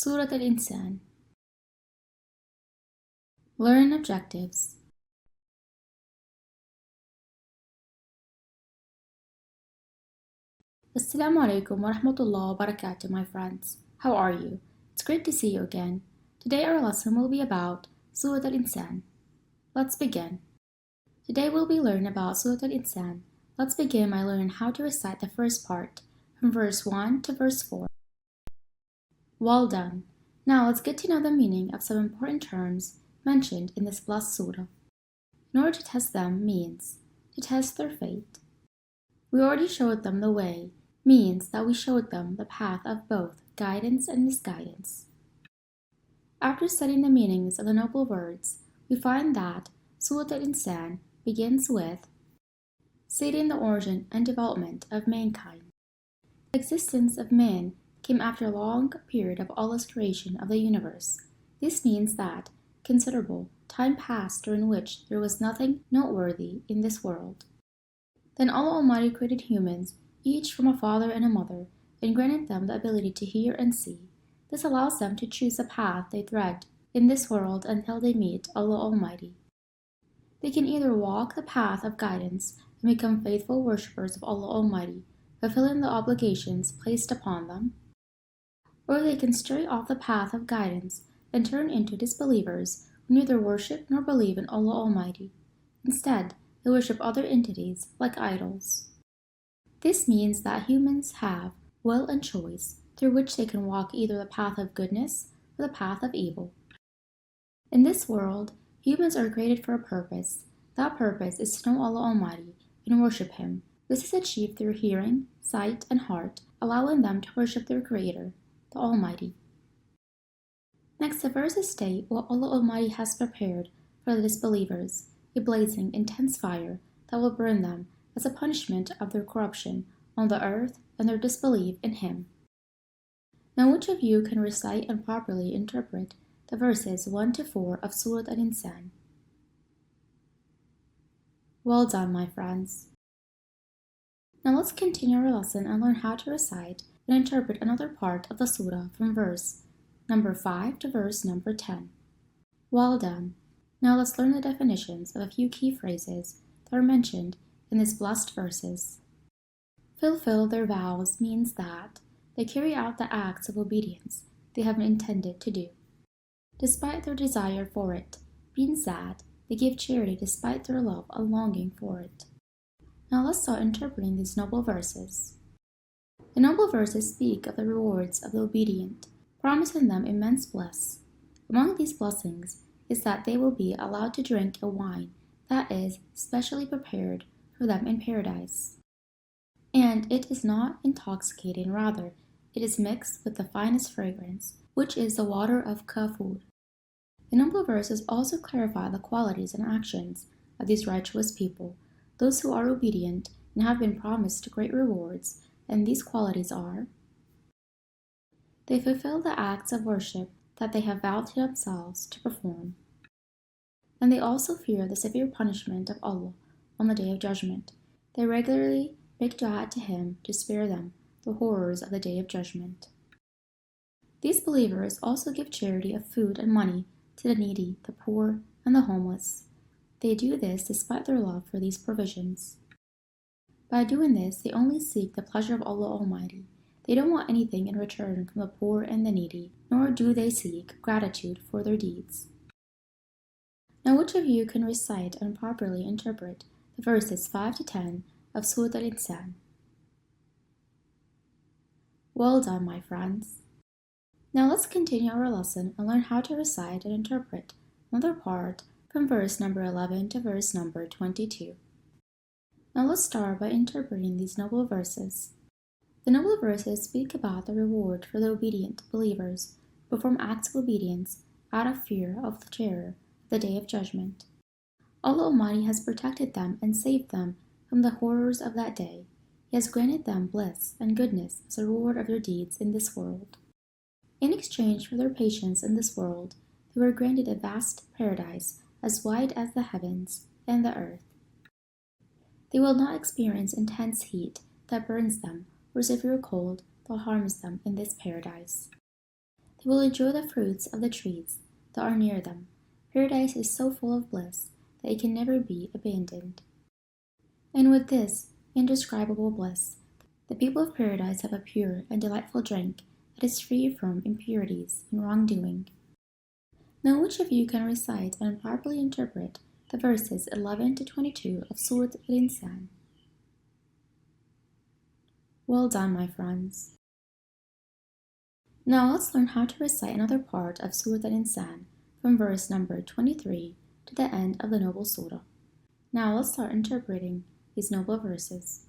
Surah Al-Insan. Learn objectives. Assalamu alaikum wa rahmatullah wa barakatuh, my friends. How are you? It's great to see you again. Today our lesson will be about Surah Al-Insan. Let's begin. Today we'll be learning about Surah Al-Insan. Let's begin by learning how to recite the first part, from verse 1 to verse 4. Well done. Now let's get to know the meaning of some important terms mentioned in this blessed surah. In order to test them means to test their faith. We already showed them the way means that we showed them the path of both guidance and misguidance. After studying the meanings of the noble words, we find that Surah Al-Insan begins with stating the origin and development of mankind. The existence of man came after a long period of Allah's creation of the universe. This means that considerable time passed during which there was nothing noteworthy in this world. Then Allah Almighty created humans, each from a father and a mother, and granted them the ability to hear and see. This allows them to choose the path they tread in this world until they meet Allah Almighty. They can either walk the path of guidance and become faithful worshippers of Allah Almighty, fulfilling the obligations placed upon them, or they can stray off the path of guidance and turn into disbelievers who neither worship nor believe in Allah Almighty. Instead, they worship other entities like idols. This means that humans have will and choice through which they can walk either the path of goodness or the path of evil. In this world, humans are created for a purpose. That purpose is to know Allah Almighty and worship Him. This is achieved through hearing, sight, and heart, allowing them to worship their Creator, the Almighty. Next, the verses state what Allah Almighty has prepared for the disbelievers, a blazing, intense fire that will burn them as a punishment of their corruption on the earth and their disbelief in Him. Now, which of you can recite and properly interpret the verses 1 to 4 of Surah Al-Insan? Well done, my friends. Now let's continue our lesson and learn how to recite and interpret another part of the surah from verse number 5 to verse number 10. Well done. Now let's learn the definitions of a few key phrases that are mentioned in these blessed verses. Fulfill their vows means that they carry out the acts of obedience they have intended to do, despite their desire for it, means that they give charity despite their love and longing for it. Now let's start interpreting these noble verses. The noble verses speak of the rewards of the obedient, promising them immense bliss. Among these blessings is that they will be allowed to drink a wine that is specially prepared for them in paradise. And it is not intoxicating, rather, it is mixed with the finest fragrance, which is the water of Kafur. The noble verses also clarify the qualities and actions of these righteous people, those who are obedient and have been promised great rewards, and these qualities are: they fulfill the acts of worship that they have vowed to themselves to perform, and they also fear the severe punishment of Allah on the Day of Judgment. They regularly make dua to Him to spare them the horrors of the Day of Judgment. These believers also give charity of food and money to the needy, the poor, and the homeless. They do this despite their love for these provisions. By doing this, they only seek the pleasure of Allah Almighty. They don't want anything in return from the poor and the needy, nor do they seek gratitude for their deeds. Now, which of you can recite and properly interpret the verses 5 to 10 of Surah Al-Insan? Well done, my friends. Now let's continue our lesson and learn how to recite and interpret another part from verse number 11 to verse number 22. Now let's start by interpreting these noble verses. The noble verses speak about the reward for the obedient believers who perform acts of obedience out of fear of the terror of the Day of Judgment. Allah Almighty has protected them and saved them from the horrors of that day. He has granted them bliss and goodness as a reward of their deeds in this world. In exchange for their patience in this world, they were granted a vast paradise as wide as the heavens and the earth. They will not experience intense heat that burns them or severe cold that harms them in this paradise. They will enjoy the fruits of the trees that are near them. Paradise is so full of bliss that it can never be abandoned. And with this indescribable bliss, the people of paradise have a pure and delightful drink that is free from impurities and wrongdoing. Now, which of you can recite and properly interpret the verses 11 to 22 of Surah Al-Insan? Well done, my friends. Now let's learn how to recite another part of Surah Al-Insan from verse number 23 to the end of the noble surah. Now let's start interpreting these noble verses.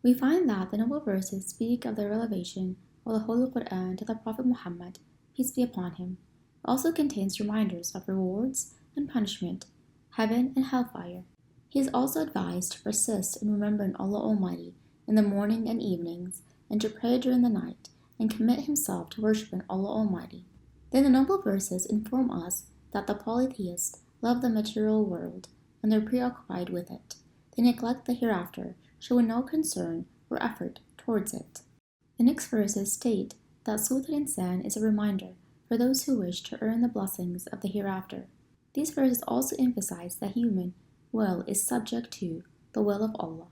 We find that the noble verses speak of the revelation of the Holy Quran to the Prophet Muhammad, peace be upon him. It also contains reminders of rewards and punishment, heaven and hellfire. He is also advised to persist in remembering Allah Almighty in the morning and evenings, and to pray during the night, and commit himself to worshiping Allah Almighty. Then the noble verses inform us that the polytheists love the material world, and they're preoccupied with it. They neglect the hereafter, showing no concern or effort towards it. The next verses state that Surah Al-Insan is a reminder for those who wish to earn the blessings of the hereafter. These verses also emphasize that human will is subject to the will of Allah,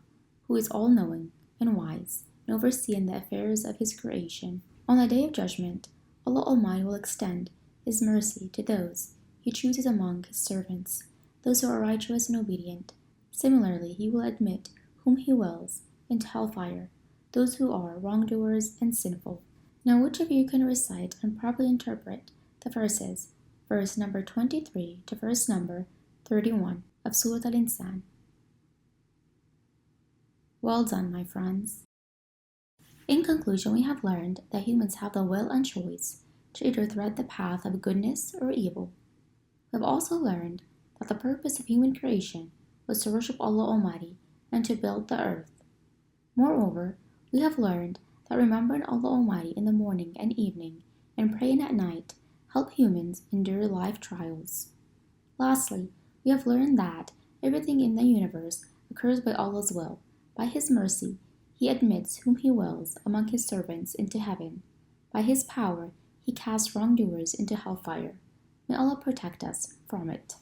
who is all-knowing and wise, and overseeing the affairs of his creation. On the Day of Judgment, Allah Almighty will extend his mercy to those he chooses among his servants, those who are righteous and obedient. Similarly, he will admit whom he wills into hellfire, those who are wrongdoers and sinful. Now, which of you can recite and properly interpret the verses, verse number 23 to verse number 31 of Surah Al-Insan? Well done, my friends. In conclusion, we have learned that humans have the will and choice to either tread the path of goodness or evil. We have also learned that the purpose of human creation was to worship Allah Almighty and to build the earth. Moreover, we have learned that remembering Allah Almighty in the morning and evening and praying at night help humans endure life trials. Lastly, we have learned that everything in the universe occurs by Allah's will. By His mercy, He admits whom He wills among His servants into heaven. By His power, He casts wrongdoers into hellfire. May Allah protect us from it.